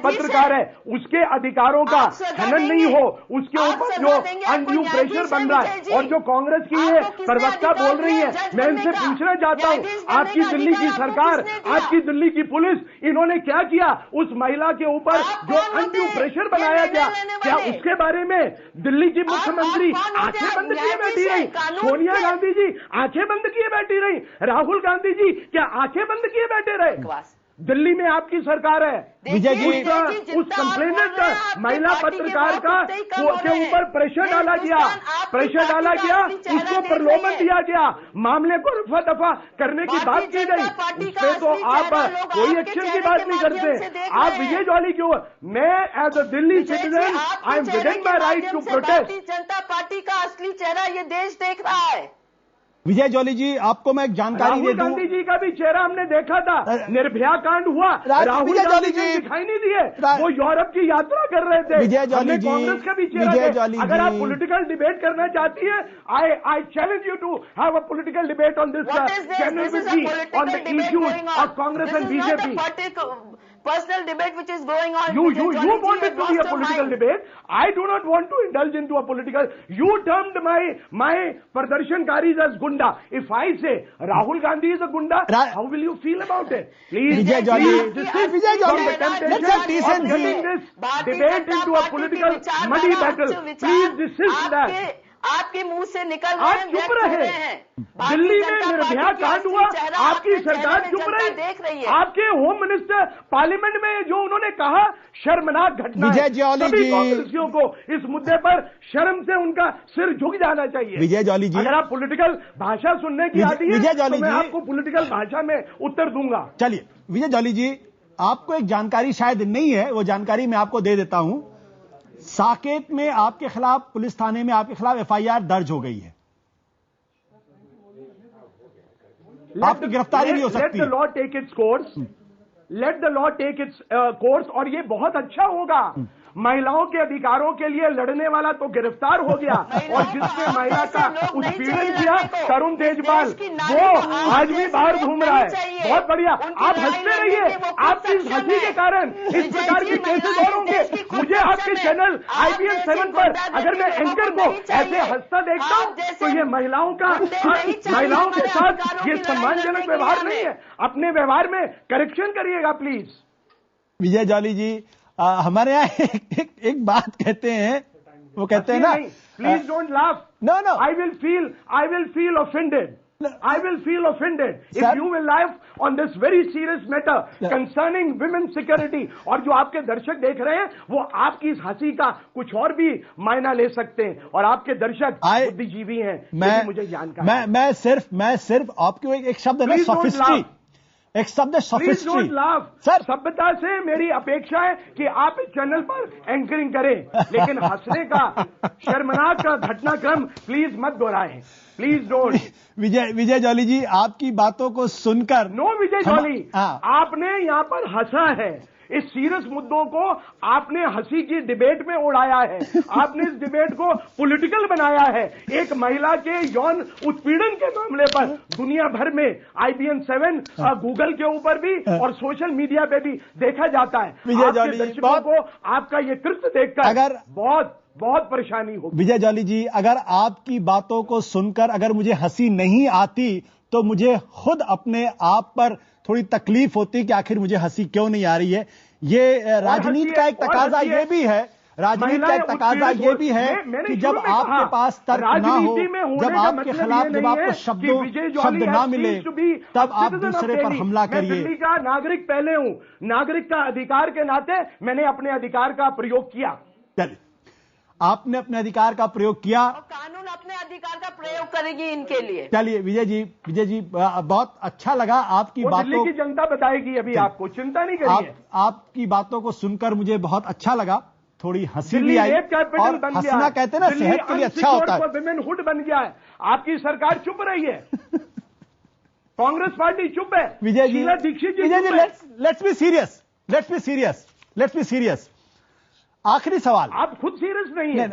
पत्रकार है उसके अधिकारों का हनन नहीं हो, उसके ऊपर जो अनड्यू प्रेशर बन रहा है और जो कांग्रेस की है प्रवक्ता बोल रही है, मैं इनसे पूछना चाहता हूं, आपकी दिल्ली की सरकार, आपकी दिल्ली की पुलिस, इन्होंने क्या किया उस महिला के ऊपर जो अनड्यू प्रेशर बनाया गया? क्या उसके बारे में दिल्ली की मुख्यमंत्री आंखें बंद किए बैठी रही? सोनिया गांधी जी आंखें बंद किए बैठी रही? राहुल गांधी जी क्या आंखें बंद किए बैठे रहे? दिल्ली में आपकी सरकार है। विजय जी, उस कंप्लेनेंट महिला पत्रकार का के ऊपर प्रेशर डाला गया, उसको प्रलोभन दिया गया, मामले को रफा दफा करने की बात की गई। उस पे तो आप कोई एक्शन की बात नहीं करते। आप विजय जॉली क्यों? मैं as a Delhi citizen I am within my right to protest. Janata party का असली चेहरा ये देश देख रहा है। विजय जॉली जी, आपको मैं एक जानकारी दे दूं। राहुल गांधी जी का भी चेहरा हमने देखा था, निर्भया कांड हुआ, राहुल गांधी जी दिखाई नहीं दिए, वो यूरोप की यात्रा कर रहे थे। विजय जॉली जी, कांग्रेस का भी चेहरा। अगर आप पॉलिटिकल डिबेट करना चाहती है, I challenge you to have a political debate on this channel with me on the issues of Congress and BJP. personal debate which is going on. You want it to be a political debate. I do not want to indulge into a political. You termed my Pradarshankaris as gunda. If I say Rahul Gandhi is a gunda, how will you feel about it? Please, Vijay Jolly, this Vijay Jolly, let's have decency. Getting this debate into a political muddy battle. Please desist that. आपके मुंह से निकल रहे आप चुप रहे। दिल्ली में निर्भया कांड हुआ, आपकी सरकार चुप रही। देख रही है। आपके होम मिनिस्टर पार्लियामेंट में जो उन्होंने कहा शर्मनाक घटना है। विजय जॉली जी, कांग्रेसियों को इस मुद्दे पर शर्म से उनका सिर झुक जाना चाहिए। विजय जॉली जी, अगर आप पॉलिटिकल भाषा सुनने की आती है तो मैं आपको पॉलिटिकल भाषा में उत्तर दूंगा। चलिए विजय जॉली जी, आपको एक जानकारी शायद नहीं है, वो जानकारी मैं आपको दे देता हूं। साकेत में आपके खिलाफ, पुलिस थाने में आपके खिलाफ एफआईआर दर्ज हो गई है। आपकी गिरफ्तारी भी हो सकती है। Let the law take its course, let the law take its course, और ये बहुत अच्छा होगा। महिलाओं के अधिकारों के लिए लड़ने वाला तो गिरफ्तार हो गया, और जिसने महिला का उत्पीड़न किया तरुण तेजपाल, वो आज भी बाहर घूम रहा है। बहुत बढ़िया, आप हंसते रहिए। आपकी इस हंसी के कारण इस प्रकार के केसेस और होंगे। मुझे आपके चैनल IPN 7 पर अगर मैं एंकर को ऐसे हंसता देखता हूं तो ये महिलाओं के साथ ये सम्मानजनक व्यवहार नहीं है। अपने व्यवहार में करेक्शन करिएगा प्लीज। विजय जॉली जी, हमारे यहाँ एक बात कहते हैं, वो कहते हैं ना, please don't laugh. No, I will feel offended. I will feel offended if you will laugh on this very serious matter concerning women's security। और जो आपके दर्शक देख रहे हैं वो आपकी इस हंसी का कुछ और भी मायना ले सकते हैं, और आपके दर्शक बुद्धिजीवी हैं। मुझे जानकारी, मैं सिर्फ आपको एक शब्द है ना, सोफिस्ट्री, एक शब्द है सोफिस्ट्री। सर, सभ्यता से मेरी अपेक्षा है कि आप इस चैनल पर एंकरिंग करें, लेकिन हंसने का शर्मनाक घटनाक्रम प्लीज मत दोहराएं, प्लीज डोंट। विजय जॉली जी, आपकी बातों को सुनकर, नो विजय जॉली, आपने यहां पर हंसा है। इस सीरियस मुद्दों को आपने हंसी की डिबेट में उड़ाया है। आपने इस डिबेट को पॉलिटिकल बनाया है। एक महिला के यौन उत्पीड़न के मामले पर दुनिया भर में IPN 7 गूगल के ऊपर भी और सोशल मीडिया पे भी देखा जाता है। आपके दर्शकों को आपका ये कृत्य देखकर अगर बहुत परेशानी होगी। विजय जॉली जी, अगर आपकी बातों को सुनकर अगर मुझे हंसी नहीं आती तो मुझे खुद अपने आप पर थोड़ी तकलीफ होती कि आखिर मुझे हंसी क्यों नहीं आ रही है। ये राजनीति का एक तकाजा ये भी है, राजनीति का एक तकाजा ये भी है कि जब आपके पास तर्क ना हो, जब आपके खिलाफ जब आपको शब्द ना मिले, तब आप दूसरे पर हमला करिए। दिल्ली का नागरिक पहले हूं, नागरिक का अधिकार के नाते मैंने अपने अधिकार का प्रयोग किया। चलिए, आपने अपने अधिकार का प्रयोग किया, और कानून अपने अधिकार का प्रयोग करेगी इनके लिए। चलिए विजय जी, बहुत अच्छा लगा आपकी बातों, दिल्ली की जनता बताएगी अभी आपको, चिंता नहीं करिए। आपकी बातों को सुनकर मुझे बहुत अच्छा लगा, थोड़ी हंसी भी आई, और हंसना कहते हैं ना सेहत के लिए अच्छा होता है। विमेनहुड बन गया है। आपकी सरकार चुप रही है, कांग्रेस पार्टी चुप है। Vijay ji, let's be serious. आखिरी सवाल, आप खुद सीरियस नहीं है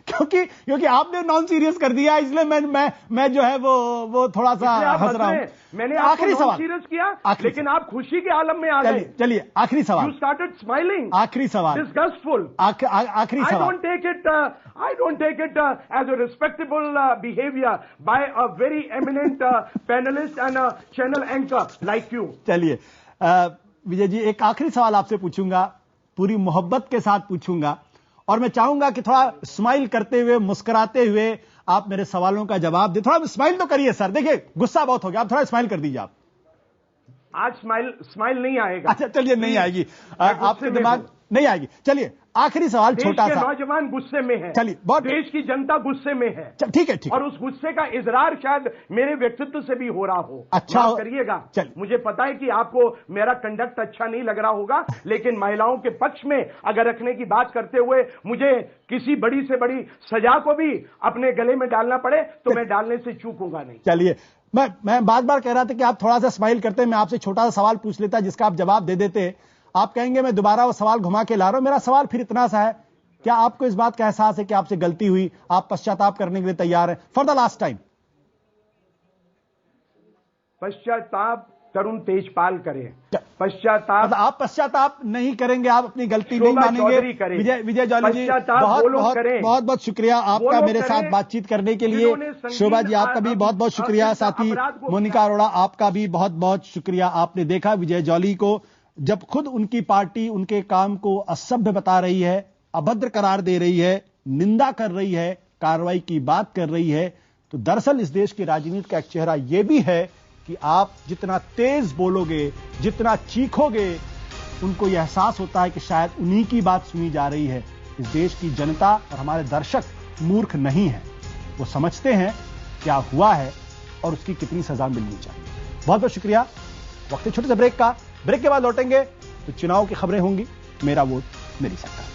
क्योंकि आपने नॉन सीरियस कर दिया, इसलिए मैं जो है वो थोड़ा सा हंस रहा हूं। मैंने आखिरी सवाल सीरियस किया, लेकिन आप खुशी के आलम में आ गए। चलिए आखिरी सवाल। You started smiling. आखिरी सवाल, डिस्गस्टफुल। आखिरी सवाल। I don't take it as a respectable behavior by a very eminent panelist and a channel anchor like you। चलिए विजय जी, एक आखिरी सवाल आपसे पूछूंगा, पूरी मोहब्बत के साथ पूछूंगा, और मैं चाहूंगा कि थोड़ा स्माइल करते हुए, मुस्कुराते हुए आप मेरे सवालों का जवाब दें। थोड़ा स्माइल तो करिए सर, देखिए गुस्सा बहुत हो गया, आप थोड़ा स्माइल कर दीजिए। आप आज स्माइल नहीं आएगा। अच्छा चलिए, नहीं आएगी, आपके दिमाग नहीं आएगी। चलिए आखिरी सवाल छोटा सा। नौजवान गुस्से में है, चलिए, देश की जनता गुस्से में है। ठीक है, और उस गुस्से का इजहार शायद मेरे व्यक्तित्व से भी हो रहा हो। अच्छा करिएगा। मुझे पता है कि आपको मेरा कंडक्ट अच्छा नहीं लग रहा होगा, लेकिन महिलाओं के पक्ष में अगर रखने की बात करते हुए मुझे किसी बड़ी से बड़ी सजा को भी अपने गले में डालना पड़े तो मैं डालने से चूकूंगा नहीं। चलिए, मैं बार कह रहा था कि आप थोड़ा सा स्माइल करते, मैं आपसे छोटा सा सवाल पूछ लेता जिसका आप जवाब दे देते। आप कहेंगे मैं दोबारा वो सवाल घुमा के ला रहा हूं। मेरा सवाल फिर इतना सा है, क्या आपको इस बात का एहसास है कि आपसे गलती हुई, आप पश्चाताप करने के लिए तैयार हैं फॉर द लास्ट टाइम? पश्चाताप तरुण तेजपाल करे। पश्चाताप आप पश्चाताप नहीं करेंगे, आप अपनी गलती नहीं मानेंगे। विजय जॉली जी बहुत बहुत शुक्रिया आपका मेरे साथ बातचीत करने के लिए। शोभा जी आपका भी बहुत बहुत शुक्रिया, साथ ही मोनिका अरोड़ा आपका भी बहुत बहुत शुक्रिया। आपने देखा विजय जॉली को जब खुद उनकी पार्टी उनके काम को असभ्य बता रही है, अभद्र करार दे रही है, निंदा कर रही है, कार्रवाई की बात कर रही है, तो दरअसल इस देश की राजनीति का एक चेहरा यह भी है कि आप जितना तेज बोलोगे, जितना चीखोगे, उनको यह एहसास होता है कि शायद उन्हीं की बात सुनी जा रही है। इस देश की जनता और हमारे दर्शक मूर्ख नहीं है, वो समझते हैं क्या हुआ है और उसकी कितनी सजा मिलनी चाहिए। बहुत बहुत शुक्रिया। वक्त छोटे से ब्रेक का, ब्रेक के बाद लौटेंगे तो चुनाव की खबरें होंगी। मेरा वोट मेरी सरकार।